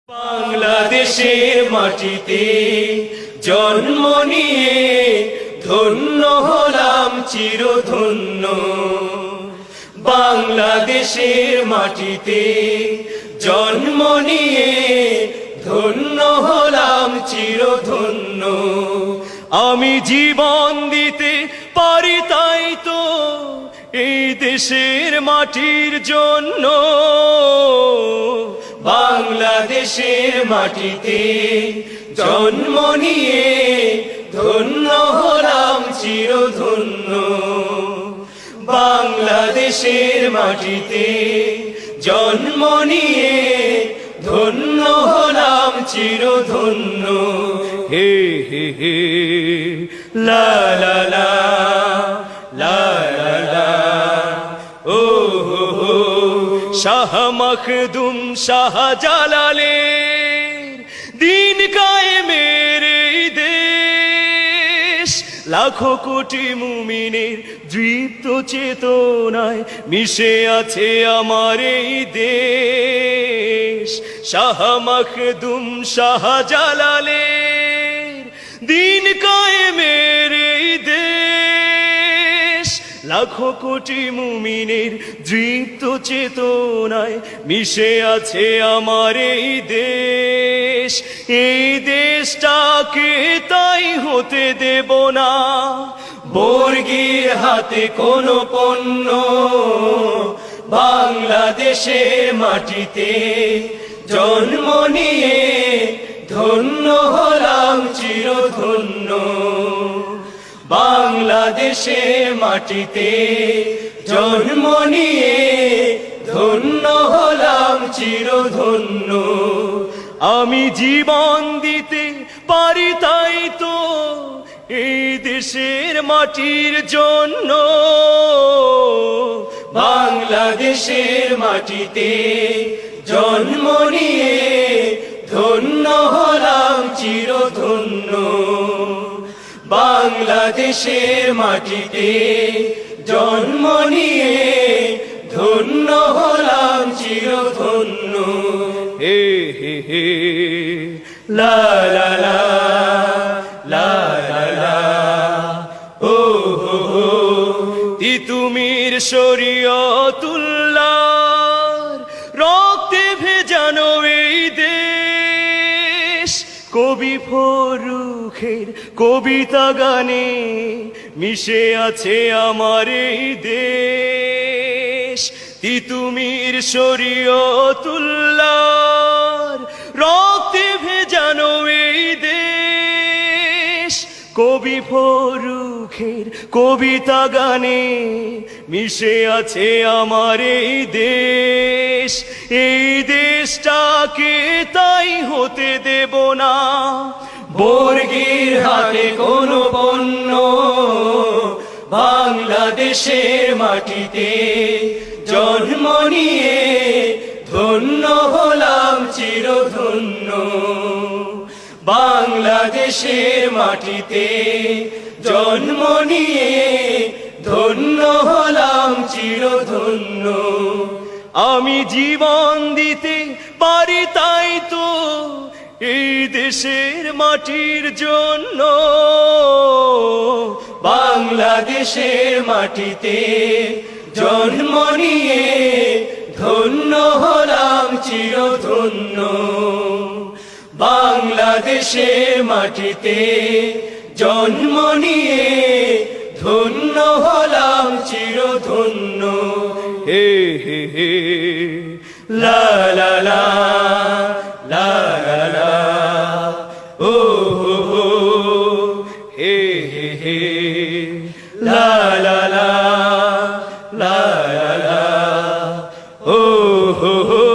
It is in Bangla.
বাংলাদেশের মাটিতে জন্ম নিয়ে ধন্য হলাম চিরধন্য। বাংলাদেশের মাটিতে জন্ম নিয়ে ধন্য হলাম চিরধন্য। আমি জীবন দিতে পারি তাই তো এই দেশের মাটির জন্য। বাংলাদেশের মাটিতে জন্ম নিয়ে ধন্য হলাম চিরধন্য। বাংলাদেশের মাটিতে জন্ম নিয়ে ধন্য হলাম চিরধন্য। হে হে হে লা লা লা লা লা লা ও হো হো। শাহ মখদুম শাহ জালালের দিন কায়েমের এই দেশ, লাখো কোটি মুমিনের দৃপ্ত চেতনায় মিশে আছে আমার এই দেশ। শাহ মখদুম শাহ জালালের দিন কায়েমের এই দেশ, লাখো কোটি মুমিনের দৃপ্ত চেতনায় মিশে আছে আমার এই দেশ। এই দেশটাকে তাই হতে দেব না বর্গীর হাতে কোনো পণ্য। বাংলাদেশের মাটিতে জন্ম নিয়ে ধন্য হলাম চিরধন্য। বাংলাদেশের মাটিতে জন্ম নিয়ে ধন্য হলাম চিরধন্য। আমি জীবন দিতে পারি তাই তো এই দেশের মাটির জন্য। বাংলাদেশের মাটিতে জন্ম নিয়ে ধন্য হলাম চিরধন্য। বাংলাদেশের মাটিতে জন্ম নিয়ে ধন্য হলাম চিরধন্য। হে হে হে লা লা লা লা লা লা ও হো হো। তিতুমির শরীয়তুল্লাহর রক্তে ভেজানো এই দেশ, কবি ফরুখের কবিতা গানে মিশে আছে আমার এই দেশ। তিতুমির শরীয়তুল্লাহর রক্তে ভেজানো এই দেশ, কবি ফরুখের কবিতা গানে মিশে আছে আমার এই দেশ। এই দেশটাকে তাই হতে দেব না বর্গীর হাতে কোনো পণ্য। বাংলাদেশের মাটিতে জন্ম নিয়ে ধন্য হলাম চিরধন্য। বাংলাদেশের মাটিতে জন্ম নিয়ে ধন্য হলাম চিরধন্য। আমি জীবন দিতে পারি তাই তো এই দেশের মাটির জন্য। বাংলাদেশের মাটিতে জন্ম নিয়ে ধন্য হলাম চিরধন্য। বাংলাদেশের মাটিতে জন্ম নিয়ে ধন্য হলাম চিরধন্য। হে হে হে লা লা লা লা লা লা ও হো হো। হে হে হে লা লা লা লা লা লা ও হো হো।